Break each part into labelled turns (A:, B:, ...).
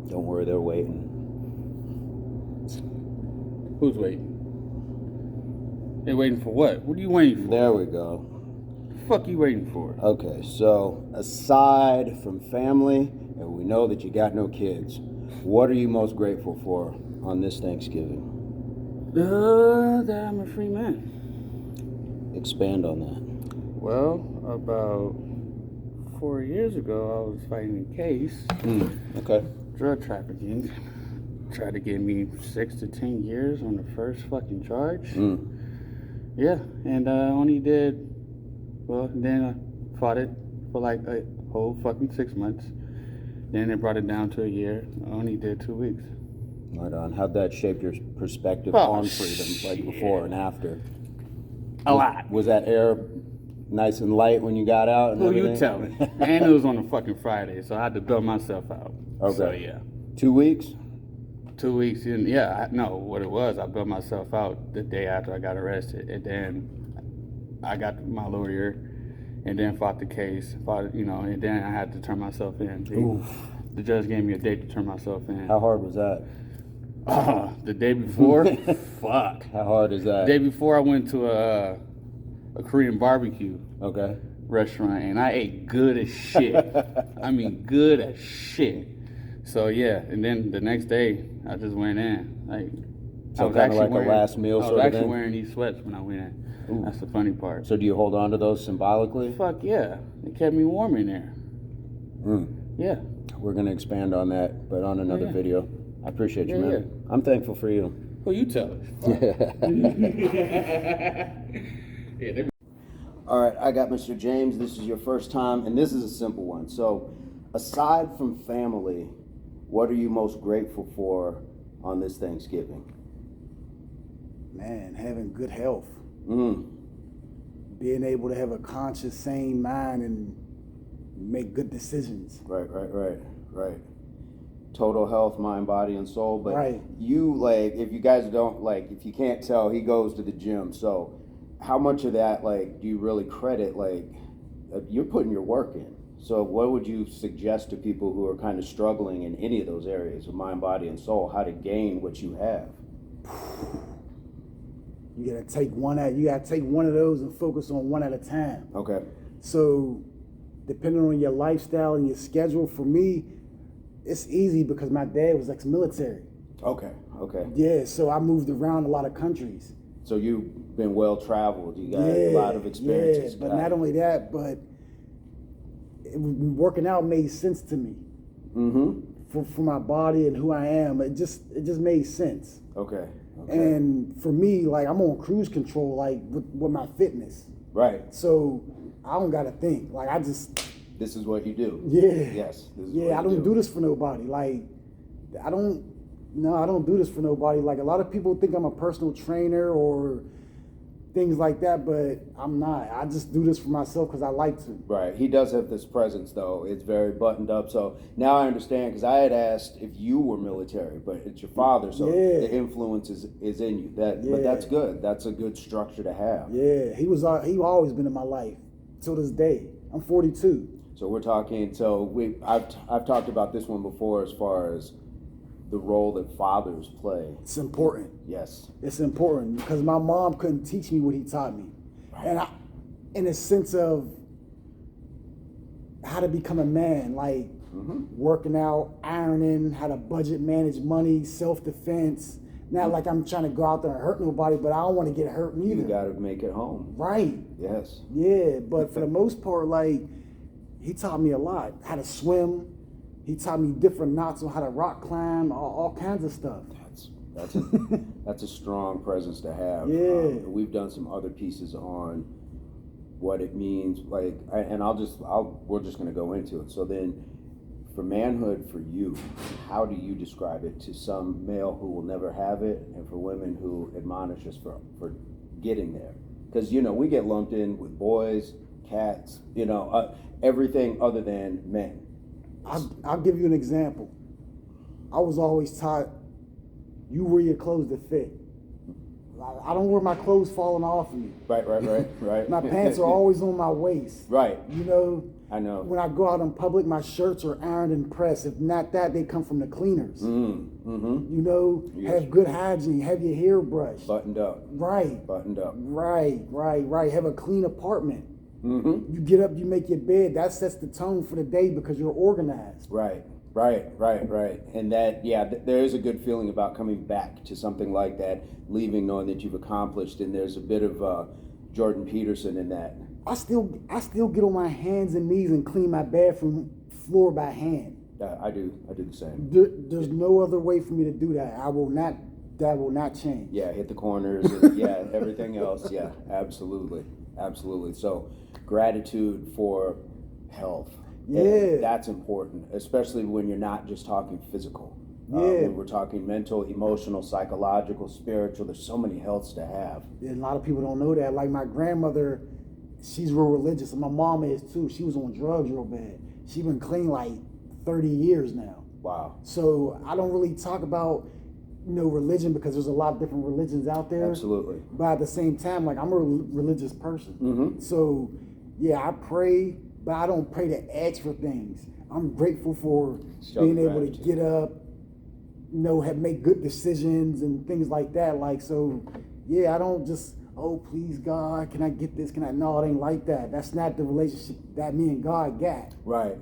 A: Don't worry, they're waiting.
B: Who's waiting? They waiting for what? What are you waiting for?
A: There we go.
B: The fuck you waiting for?
A: Okay, so aside from family, and we know that you got no kids, what are you most grateful for on this Thanksgiving?
B: That I'm a free man.
A: Expand on that.
B: Well, about 4 years ago, I was fighting a case,
A: Okay.
B: drug trafficking. Tried to get me 6 to 10 years on the first fucking charge. Yeah, and only did, well, then I fought it for like a whole fucking 6 months. Then they brought it down to a year. I only did 2 weeks.
A: Right on. How'd that shape your perspective
B: Oh,
A: on freedom, like before and after?
B: A lot.
A: Was that air nice and light when you got out? And
B: Who
A: everything?
B: you telling? And it was on a fucking Friday, so I had to bail myself out.
A: Okay.
B: So yeah.
A: 2 weeks?
B: 2 weeks in, yeah, no, what it was, I bailed myself out the day after I got arrested, and then I got my lawyer, and then fought the case, and then I had to turn myself in. The judge gave me a date to turn myself in.
A: How hard was that?
B: The day before, fuck.
A: How hard is that?
B: The day before, I went to a Korean barbecue
A: Okay.
B: restaurant, and I ate good as shit. I mean, good as shit. So yeah, and then the next day I just went in.
A: So kind of like a last meal
B: I
A: sort
B: was
A: of
B: actually
A: thing?
B: wearing these sweats when I went in. That's the funny part.
A: So do you hold on to those symbolically?
B: Fuck yeah, it kept me warm in there. Yeah.
A: We're going to expand on that, but on another video. I appreciate you, man.
B: Yeah.
A: I'm thankful for you.
B: Who you tell?
A: All right, I got Mr. James. This is your first time, and this is a simple one. So, aside from family, what are you most grateful for on this Thanksgiving?
C: Man, having good health,
A: Mm.
C: being able to have a conscious, sane mind and make good decisions.
A: Right. Total health, mind, body, and soul. But
C: Right.
A: you, like, if you guys don't, like, if you can't tell, he goes to the gym. So, how much of that, like, do you really credit, like, you're putting your work in? So what would you suggest to people who are kind of struggling in any of those areas of mind, body, and soul, how to gain what you have?
C: You gotta take one of those and focus on one at a time.
A: Okay.
C: So, depending on your lifestyle and your schedule, for me, it's easy because my dad was ex-military.
A: Okay.
C: Yeah, so I moved around a lot of countries.
A: So you've been well traveled. You got a lot of experiences.
C: Yeah, but not only that, but working out made sense to me. For my body and who I am, it just made sense.
A: Okay.
C: And for me, like, I'm on cruise control, like with my fitness.
A: Right.
C: So I don't gotta think. Like, I just.
A: This is what you do.
C: Yeah.
A: Yes. This is
C: Yeah,
A: what
C: I
A: you
C: don't do this for nobody. Like, I don't do this for nobody. Like, a lot of people think I'm a personal trainer or things like that, but I'm not. I just do this for myself because I like to.
A: Right. He does have this presence, though. It's very buttoned up. So now I understand, because I had asked if you were military, but it's your father, so the influence is in you. But that's good. That's a good structure to have.
C: Yeah, he always been in my life till this day. I'm 42.
A: So we're talking. I've talked about this one before, as far as the role that fathers play.
C: It's important.
A: Yes.
C: It's important because my mom couldn't teach me what he taught me. And I, in a sense of how to become a man, like working out, ironing, how to budget manage money, self-defense. Not like I'm trying to go out there and hurt nobody, but I don't want to get hurt neither.
A: You got to make it home.
C: Right.
A: Yes.
C: Yeah, but for the most part, like, he taught me a lot. How to swim. He taught me different knots on how to rock climb, all kinds of stuff.
A: That's a strong presence to have.
C: Yeah.
A: We've done some other pieces on what it means, like, we're just going to go into it. So then, for manhood, for you, how do you describe it to some male who will never have it, and for women who admonish us for getting there? Because, we get lumped in with boys, cats, everything other than men.
C: I'll give you an example. I was always taught, you wear your clothes to fit. I don't wear my clothes falling off of me.
A: Right.
C: My pants are always on my waist.
A: Right. I know.
C: When I go out in public, my shirts are ironed and pressed. If not that, they come from the cleaners.
A: Mm-hmm.
C: You know,
A: Yes.
C: have good hygiene, have your hair brushed.
A: Buttoned up.
C: Right.
A: Buttoned up.
C: Right. Have a clean apartment.
A: Mm-hmm.
C: You get up, you make your bed. That sets the tone for the day because you're organized.
A: Right. And that, yeah, there is a good feeling about coming back to something like that, leaving knowing that you've accomplished, and there's a bit of Jordan Peterson in that.
C: I still get on my hands and knees and clean my bathroom floor by hand.
A: I do the same.
C: There's no other way for me to do that. That will not change.
A: Yeah, hit the corners, and yeah, everything else. Yeah, absolutely. So, gratitude for health.
C: Yeah.
A: And that's important, especially when you're not just talking physical.
C: Yeah.
A: When we're talking mental, emotional, psychological, spiritual, there's so many healths to have.
C: And a lot of people don't know that. Like my grandmother, she's real religious, and my mom is too. She was on drugs real bad. She been clean like 30 years now.
A: Wow.
C: So I don't really talk about, religion because there's a lot of different religions out there.
A: Absolutely.
C: But at the same time, like I'm a religious person.
A: Mm-hmm.
C: So yeah, I pray, but I don't pray to ask for things. I'm grateful for being able to get up, make good decisions and things like that. Like, so yeah, I don't just, oh, please God, can I get this? No, it ain't like that. That's not the relationship that me and God got.
A: Right.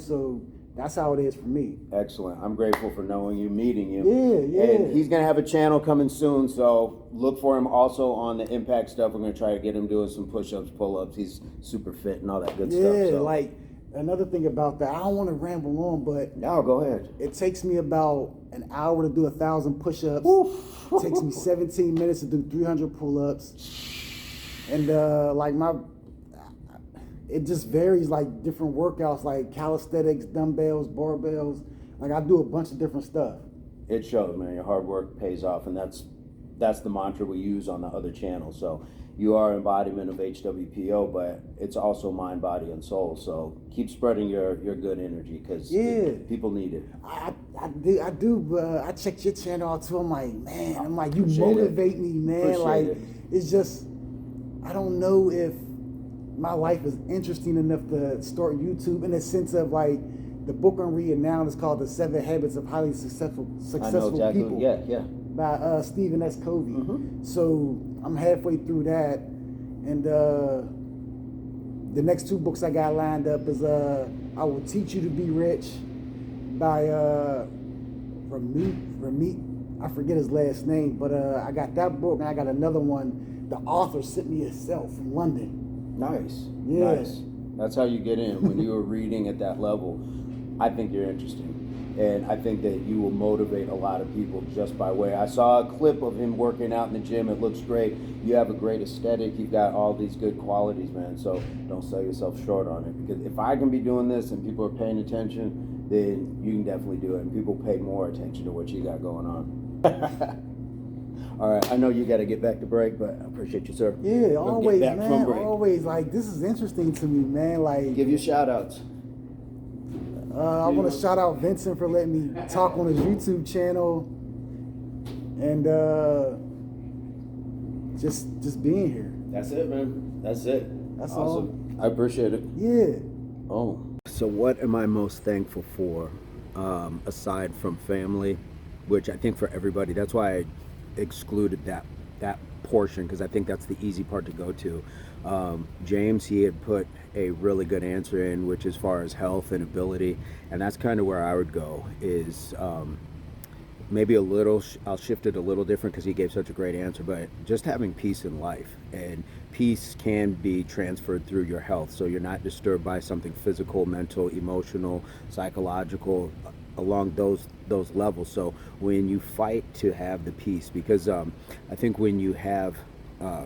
C: So that's how it is for me.
A: Excellent. I'm grateful for knowing you, meeting you.
C: Yeah.
A: And he's going to have a channel coming soon, so look for him also on the impact stuff. We're going to try to get him doing some push-ups, pull-ups. He's super fit and all that good stuff.
C: Yeah,
A: So.
C: like another thing about that, I don't want to ramble on, but
A: No, go ahead.
C: it takes me about an hour to do 1,000 push-ups. It takes me 17 minutes to do 300 pull-ups. And it just varies, like different workouts, like calisthenics, dumbbells, barbells. Like I do a bunch of different stuff.
A: It shows, man. Your hard work pays off, and that's the mantra we use on the other channel. So you are embodiment of HWPO, but it's also mind, body, and soul. So keep spreading your good energy because people need it.
C: I do, but I checked your channel out too. I'm like, man, you
A: Appreciate
C: motivate me, man.
A: Appreciate
C: Like,
A: it.
C: it's just, I don't know if my life is interesting enough to start YouTube in the sense of like, the book I'm reading now is called The 7 Habits of Highly Successful
A: I know exactly.
C: People.
A: Yeah.
C: By Stephen S. Covey.
A: Mm-hmm.
C: So I'm halfway through that, and the next 2 books I got lined up is I Will Teach You to Be Rich by Ramit. I forget his last name, but I got that book, and I got another one. The author sent me himself from London.
A: Nice.
C: Yeah.
A: Nice. That's how you get in. When you are reading at that level, I think you're interesting. And I think that you will motivate a lot of people just by way. I saw a clip of him working out in the gym. It looks great. You have a great aesthetic. You've got all these good qualities, man. So don't sell yourself short on it. Because if I can be doing this and people are paying attention, then you can definitely do it. And people pay more attention to what you got going on. All right, I know you got to get back to break, but I appreciate you, sir.
C: Yeah,
A: Let's
C: always,
A: get back from
C: man.
A: break.
C: Always, like, this is interesting to me, man. Like,
A: Give you shout-outs.
C: I want to shout out Vincent for letting me talk on his YouTube channel, and just being here.
A: That's it, man. That's it.
C: That's
A: awesome. I appreciate it.
C: Yeah.
A: Oh. So what am I most thankful for, aside from family, which I think for everybody, that's why I excluded that portion, because I think that's the easy part to go to. James, he had put a really good answer in, which as far as health and ability, and that's kind of where I would go, is maybe a little, I'll shift it a little different because he gave such a great answer, but just having peace in life. And peace can be transferred through your health, so you're not disturbed by something physical, mental, emotional, psychological, along those levels. So when you fight to have the peace, because I think when you have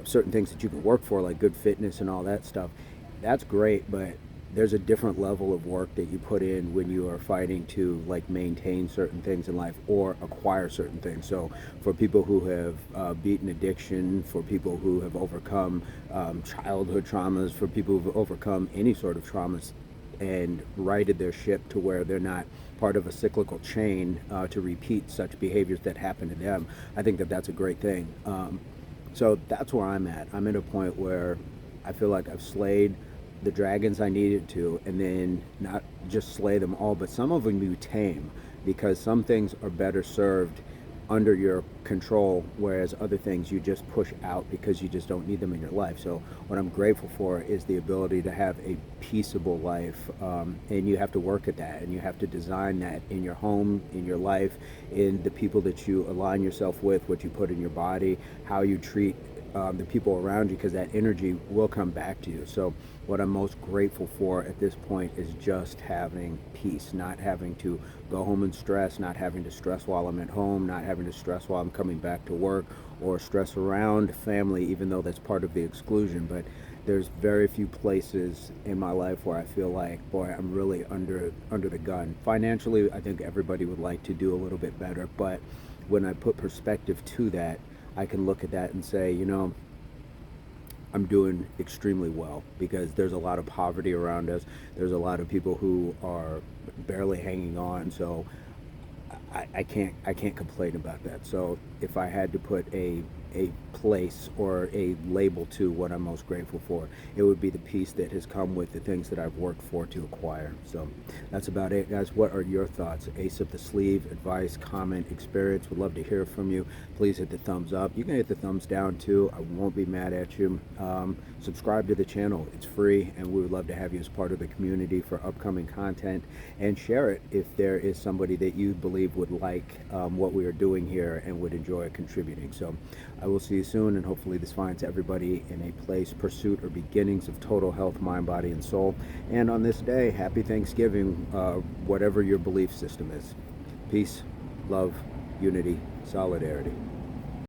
A: certain things that you can work for, like good fitness and all that stuff, that's great, but there's a different level of work that you put in when you are fighting to like maintain certain things in life or acquire certain things. So for people who have beaten addiction, for people who have overcome childhood traumas, for people who've overcome any sort of traumas and righted their ship to where they're not part of a cyclical chain to repeat such behaviors that happen to them, I think that that's a great thing. So that's where I'm at. I'm at a point where I feel like I've slayed the dragons I needed to, and then not just slay them all, but some of them you tame, because some things are better served under your control, whereas other things you just push out because you just don't need them in your life. So what I'm grateful for is the ability to have a peaceable life, and you have to work at that, and you have to design that in your home, in your life, in the people that you align yourself with, what you put in your body, how you treat the people around you, because that energy will come back to you. So what I'm most grateful for at this point is just having peace, not having to go home and stress, not having to stress while I'm at home, not having to stress while I'm coming back to work, or stress around family, even though that's part of the exclusion. But there's very few places in my life where I feel like, boy, I'm really under the gun. Financially, I think everybody would like to do a little bit better, but when I put perspective to that, I can look at that and say, you know, I'm doing extremely well, because there's a lot of poverty around us. There's a lot of people who are barely hanging on. So I can't complain about that. So if I had to put a place or a label to what I'm most grateful for, it would be the peace that has come with the things that I've worked for to acquire. So that's about it, guys. What are your thoughts? Ace up the sleeve, advice, comment, experience. Would love to hear from you. Please hit the thumbs up. You can hit the thumbs down too. I won't be mad at you. Subscribe to the channel. It's free, and we would love to have you as part of the community for upcoming content, and share it if there is somebody that you believe would like what we are doing here and would enjoy contributing. So I will see you soon, and hopefully this finds everybody in a place, pursuit, or beginnings of total health, mind, body, and soul. And on this day, happy Thanksgiving, whatever your belief system is. Peace, love, unity, solidarity.